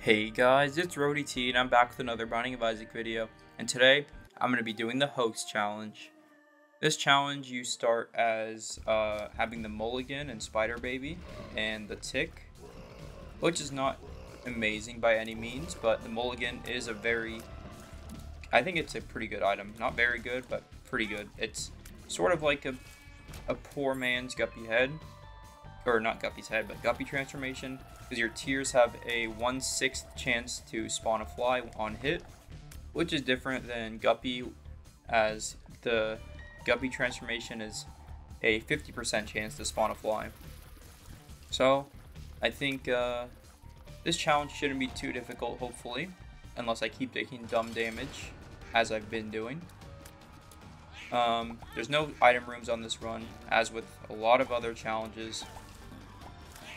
Hey guys, it's Rody T and I'm back with another Binding of Isaac video, and today I'm going to be doing the Hoax Challenge. This challenge you start as having the Mulligan and Spider Baby and the Tick, which is not amazing by any means, but the Mulligan is I think it's a pretty good item. Not very good, but pretty good. It's sort of like a poor man's Guppy head, or not Guppy's head, but Guppy transformation. Because your tiers have a 1/6 chance to spawn a fly on hit, which is different than Guppy, as the Guppy transformation is a 50% chance to spawn a fly. So I think this challenge shouldn't be too difficult, hopefully, unless I keep taking dumb damage, as I've been doing. There's no item rooms on this run, as with a lot of other challenges.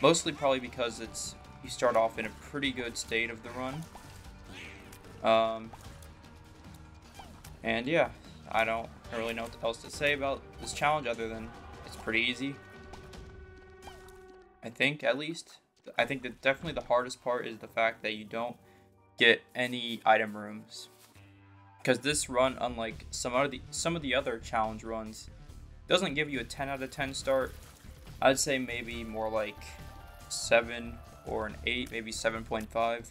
Mostly probably because you start off in a pretty good state of the run. And yeah, I don't really know what else to say about this challenge other than it's pretty easy. I think, at least. I think that definitely the hardest part is the fact that you don't get any item rooms. Because this run, unlike some of the other challenge runs, doesn't give you a 10 out of 10 start. I'd say maybe more like 7 or an 8, maybe 7.5.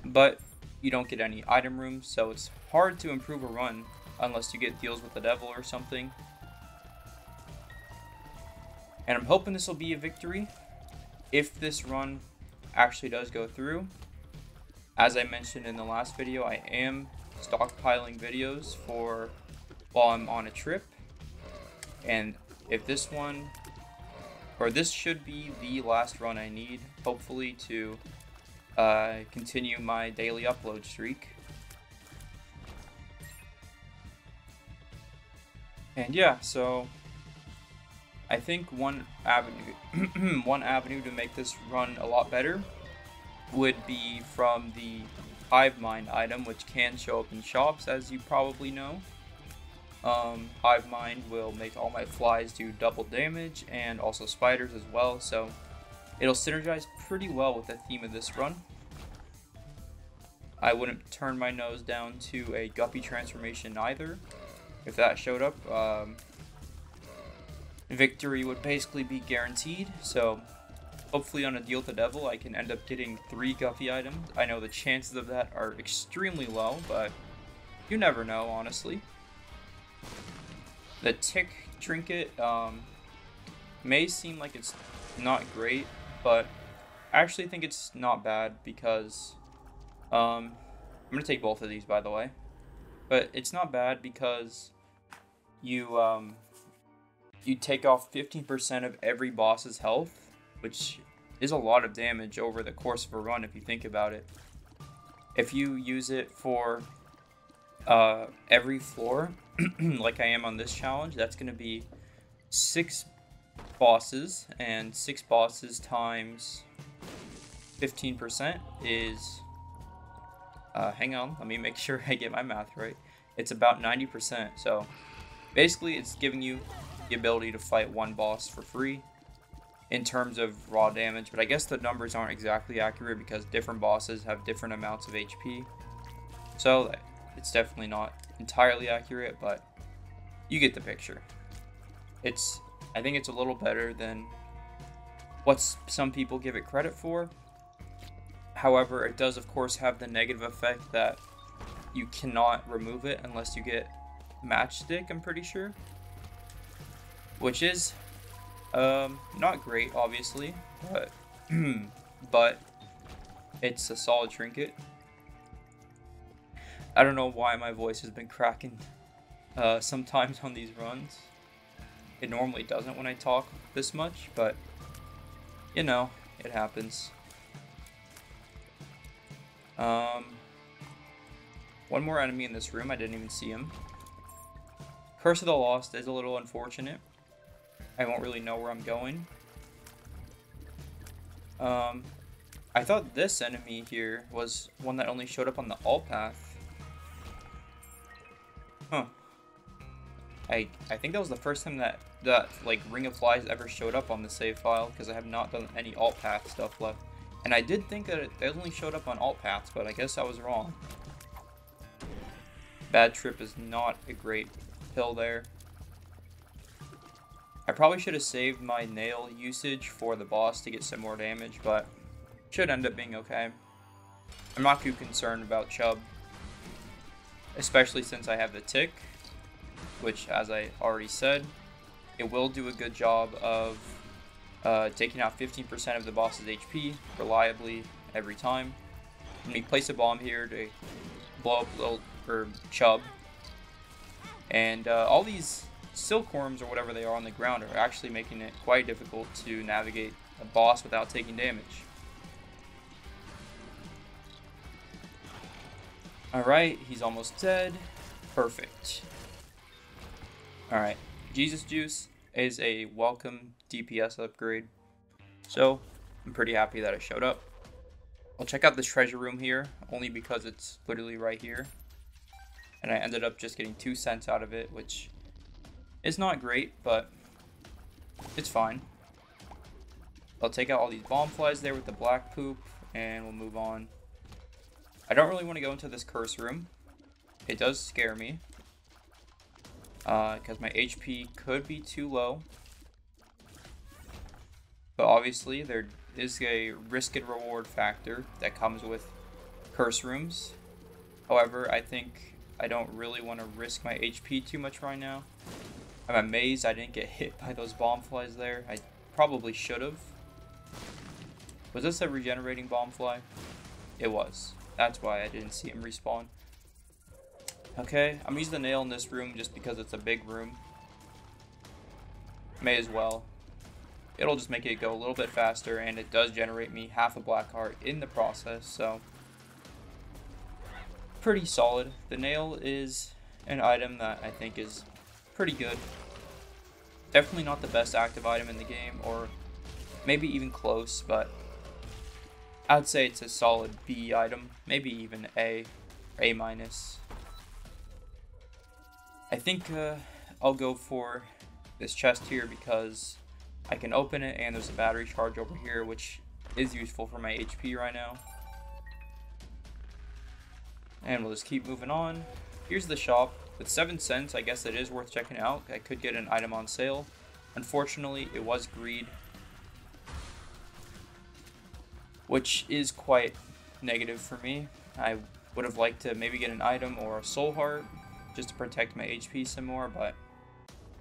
But you don't get any item rooms, so it's hard to improve a run unless you get deals with the devil or something. And I'm hoping this will be a victory if this run actually does go through. As I mentioned in the last video, I am stockpiling videos for while I'm on a trip. And if this one, or this should be the last run I need, hopefully, to continue my daily upload streak. And yeah, so I think one avenue to make this run a lot better would be from the Hive Mind item, which can show up in shops, as you probably know. Hive Mind will make all my flies do double damage, and also spiders as well, so it'll synergize pretty well with the theme of this run. I wouldn't turn my nose down to a Guppy transformation either. If that showed up, victory would basically be guaranteed, so hopefully on a deal with the devil I can end up getting 3 Guppy items. I know the chances of that are extremely low, but you never know, honestly. The Tick trinket may seem like it's not great, but I actually think it's not bad because I'm going to take both of these, by the way. But it's not bad because you take off 15% of every boss's health, which is a lot of damage over the course of a run if you think about it. If you use it for every floor, like I am on this challenge, that's going to be 6 bosses, and 6 bosses times 15% is, hang on, let me make sure I get my math right. It's about 90%, so basically it's giving you the ability to fight one boss for free in terms of raw damage, but I guess the numbers aren't exactly accurate because different bosses have different amounts of HP, so it's definitely not entirely accurate, but you get the picture. I think it's a little better than what some people give it credit for. However, it does of course have the negative effect that you cannot remove it unless you get matchstick, I'm pretty sure, which is not great, obviously, but but it's a solid trinket. I don't know why my voice has been cracking sometimes on these runs. It normally doesn't when I talk this much, but you know, it happens. One more enemy in this room, I didn't even see him. Curse of the Lost is a little unfortunate. I won't really know where I'm going. I thought this enemy here was one that only showed up on the alt path. Huh. I think that was the first time that like Ring of Flies ever showed up on the save file, because I have not done any alt path stuff left And I did think that it only showed up on alt paths, but I guess I was wrong. Bad trip is not a great hill there. I probably should have saved my nail usage for the boss to get some more damage, but should end up being okay. I'm not too concerned about Chubb, especially since I have the tick, which, as I already said, it will do a good job of taking out 15% of the boss's HP reliably every time. Let me place a bomb here to blow up little Chubb, and all these silkworms or whatever they are on the ground are actually making it quite difficult to navigate a boss without taking damage. Alright, he's almost dead. Perfect. Alright, Jesus Juice is a welcome DPS upgrade, so I'm pretty happy that it showed up. I'll check out this treasure room here, only because it's literally right here. And I ended up just getting 2 cents out of it, which is not great, but it's fine. I'll take out all these bomb flies there with the black poop, and we'll move on. I don't really want to go into this curse room. It does scare me, because my HP could be too low. But obviously, there is a risk and reward factor that comes with curse rooms. However, I think I don't really want to risk my HP too much right now. I'm amazed I didn't get hit by those bomb flies there. I probably should have. Was this a regenerating bomb fly? It was. That's why I didn't see him respawn. Okay, I'm using the nail in this room just because it's a big room. May as well. It'll just make it go a little bit faster, and it does generate me half a black heart in the process, so pretty solid. The nail is an item that I think is pretty good. Definitely not the best active item in the game, or maybe even close, but I'd say it's a solid B item, maybe even A minus. I think I'll go for this chest here because I can open it and there's a battery charge over here, which is useful for my HP right now. And we'll just keep moving on. Here's the shop. With 7 cents, I guess it is worth checking out. I could get an item on sale. Unfortunately, it was greed, which is quite negative for me. I would have liked to maybe get an item or a soul heart just to protect my HP some more, but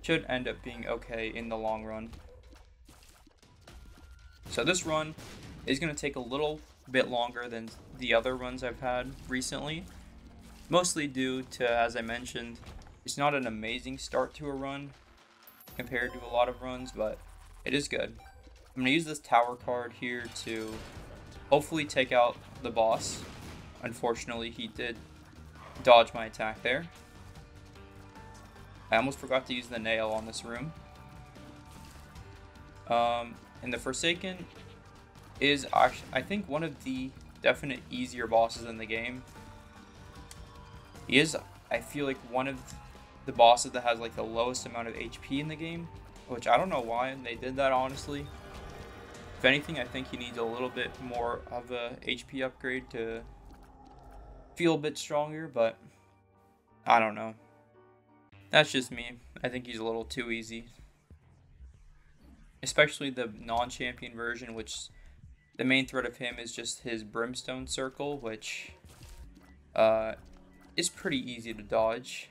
should end up being okay in the long run. So this run is going to take a little bit longer than the other runs I've had recently, mostly due to, as I mentioned, it's not an amazing start to a run compared to a lot of runs, but it is good. I'm going to use this tower card here to hopefully take out the boss. Unfortunately, he did dodge my attack there. I almost forgot to use the nail on this room. And the Forsaken is actually, I think, one of the definite easier bosses in the game. He is, I feel like, one of the bosses that has like the lowest amount of HP in the game, which I don't know why they did that, honestly. If anything, I think he needs a little bit more of a HP upgrade to feel a bit stronger, but I don't know. That's just me. I think he's a little too easy. Especially the non-champion version, which the main threat of him is just his brimstone circle, which is pretty easy to dodge.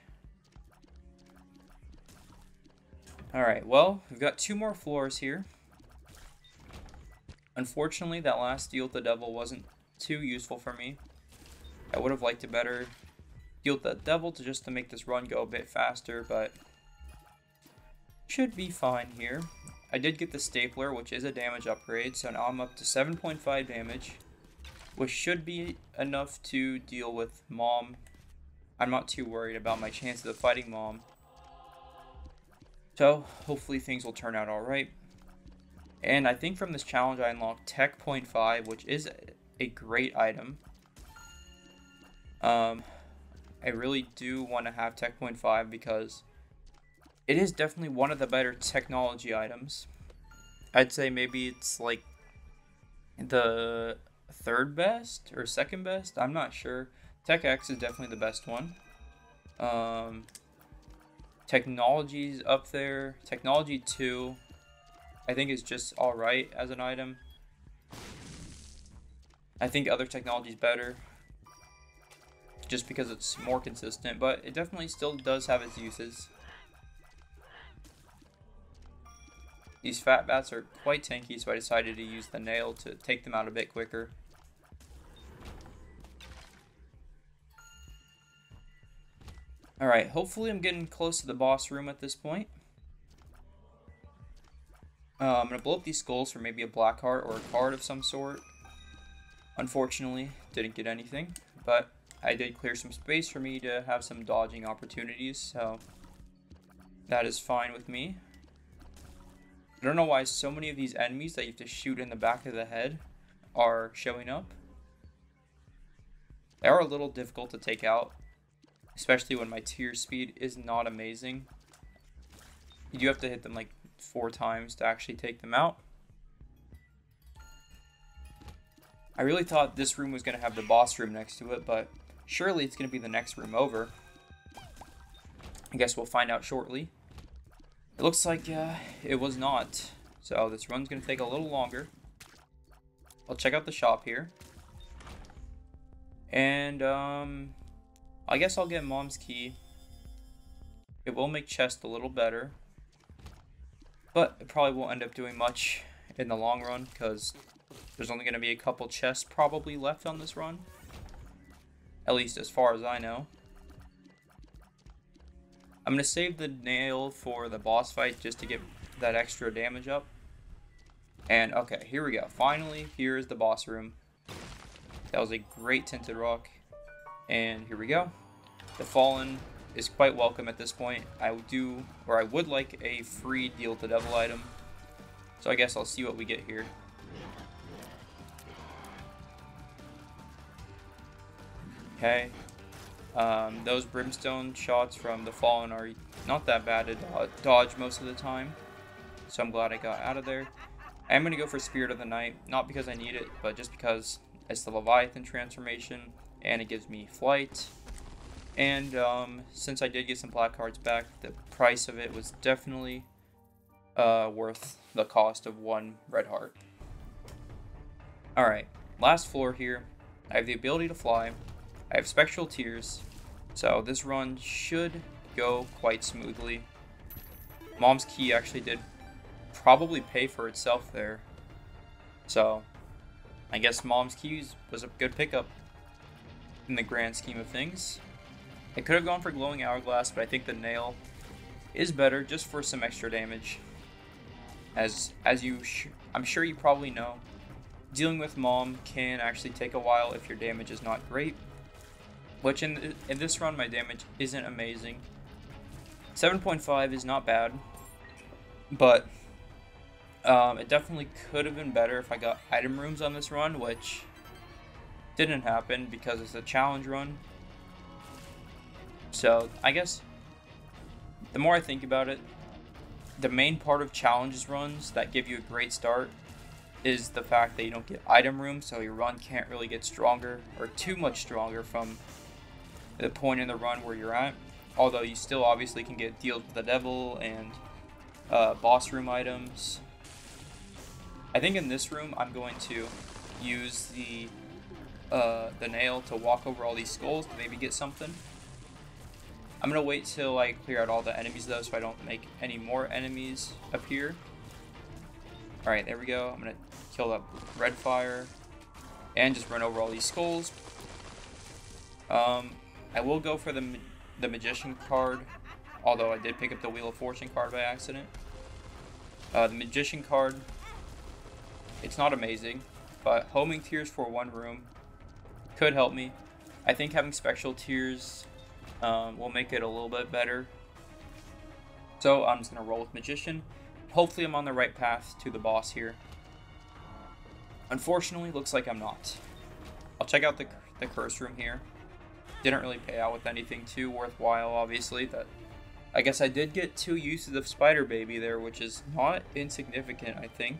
Alright, well, we've got 2 more floors here. Unfortunately, that last deal with the devil wasn't too useful for me. I would have liked to better deal with that devil just to make this run go a bit faster, but should be fine here. I did get the stapler, which is a damage upgrade, so now I'm up to 7.5 damage, which should be enough to deal with Mom. I'm not too worried about my chances of fighting Mom. So, hopefully things will turn out alright. And I think from this challenge I unlocked Tech 0.5, which is a great item. I really do want to have Tech 0.5 because it is definitely one of the better technology items. I'd say maybe it's like the third best or second best. I'm not sure. Tech X is definitely the best one. Technology's up there. Technology 2, I think, is just alright as an item. I think other technology's better, just because it's more consistent, but it definitely still does have its uses. These fat bats are quite tanky, so I decided to use the nail to take them out a bit quicker. Alright, hopefully I'm getting close to the boss room at this point. I'm going to blow up these skulls for maybe a black heart or a card of some sort. Unfortunately, didn't get anything, but I did clear some space for me to have some dodging opportunities, so that is fine with me. I don't know why so many of these enemies that you have to shoot in the back of the head are showing up. They are a little difficult to take out, especially when my tier speed is not amazing. You do have to hit them like 4 times to actually take them out. I really thought this room was going to have the boss room next to it, but surely it's going to be the next room over. I guess we'll find out shortly. It looks like it was not, so this run's going to take a little longer. I'll check out the shop here. And I guess I'll get Mom's key. It will make chest a little better, but it probably won't end up doing much in the long run, because there's only going to be a couple chests probably left on this run, at least as far as I know. I'm going to save the nail for the boss fight just to get that extra damage up. And okay, here we go. Finally, here is the boss room. That was a great tinted rock. And here we go. The Fallen is quite welcome at this point. I would like a free Deal the Devil item. So I guess I'll see what we get here. Okay. Those brimstone shots from the Fallen are not that bad to dodge most of the time, so I'm glad I got out of there. I am going to go for Spirit of the Night, not because I need it, but just because it's the Leviathan transformation, and it gives me flight. And since I did get some black cards back, the price of it was definitely worth the cost of 1 red heart. Alright, last floor here. I have the ability to fly. I have Spectral Tears, so this run should go quite smoothly. Mom's key actually did probably pay for itself there, so I guess Mom's keys was a good pickup in the grand scheme of things. I could have gone for Glowing Hourglass, but I think the nail is better just for some extra damage. I'm sure you probably know, dealing with Mom can actually take a while if your damage is not great. Which in this run, my damage isn't amazing. 7.5 is not bad, but it definitely could have been better if I got item rooms on this run, which didn't happen because it's a challenge run. So I guess the more I think about it, the main part of challenges runs that give you a great start is the fact that you don't get item rooms, so your run can't really get stronger or too much stronger from the point in the run where you're at, although you still obviously can get Deal to the Devil and boss room items. I think in this room I'm going to use the nail to walk over all these skulls to maybe get something. I'm going to wait till I clear out all the enemies though, so I don't make any more enemies appear. Alright, there we go. I'm going to kill that red fire and just run over all these skulls. I will go for the Magician card, although I did pick up the Wheel of Fortune card by accident. The Magician card, it's not amazing, but homing tears for 1 room could help me. I think having Spectral Tears will make it a little bit better. So I'm just going to roll with Magician. Hopefully I'm on the right path to the boss here. Unfortunately, looks like I'm not. I'll check out the curse room here. Didn't really pay out with anything too worthwhile, obviously. That I guess I did get 2 uses of Spider Baby there, which is not insignificant, I think.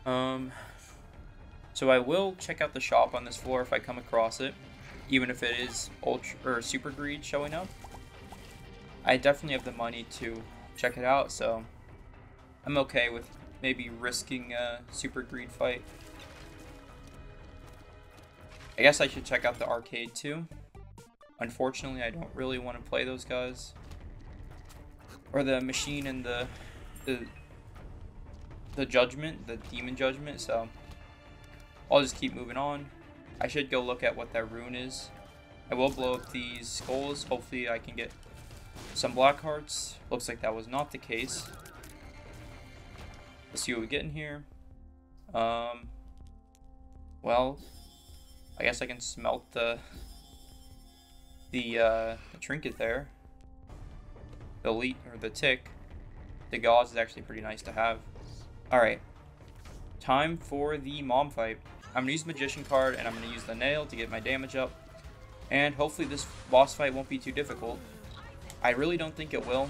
So I will check out the shop on this floor if I come across it, even if it is ultra or super greed showing up. I definitely have the money to check it out, so I'm okay with maybe risking a super greed fight. I guess I should check out the arcade too. Unfortunately, I don't really want to play those guys. Or the machine and the judgment, the demon judgment, so I'll just keep moving on. I should go look at what that rune is. I will blow up these skulls. Hopefully I can get some black hearts. Looks like that was not the case. Let's see what we get in here. Well, I guess I can smelt the trinket there. The elite or the tick. The gauze is actually pretty nice to have. Alright. Time for the mom fight. I'm gonna use magician card and I'm gonna use the nail to get my damage up. And hopefully this boss fight won't be too difficult. I really don't think it will.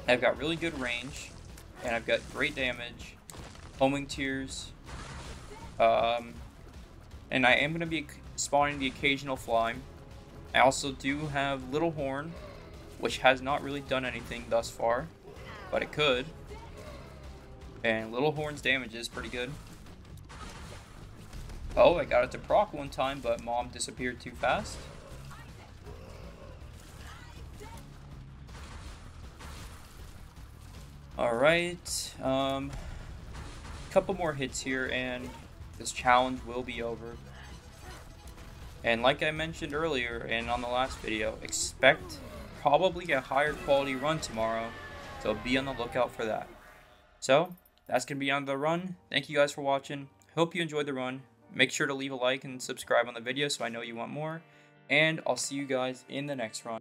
I've got really good range and I've got great damage. Homing tears. And I am going to be spawning the occasional fly. I also do have Little Horn, which has not really done anything thus far, but it could. And Little Horn's damage is pretty good. Oh, I got it to proc one time, but Mom disappeared too fast. Alright, couple more hits here and this challenge will be over. And like I mentioned earlier and on the last video, expect probably a higher quality run tomorrow, so be on the lookout for that. So, that's going to be on the run. Thank you guys for watching. Hope you enjoyed the run. Make sure to leave a like and subscribe on the video so I know you want more. And I'll see you guys in the next run.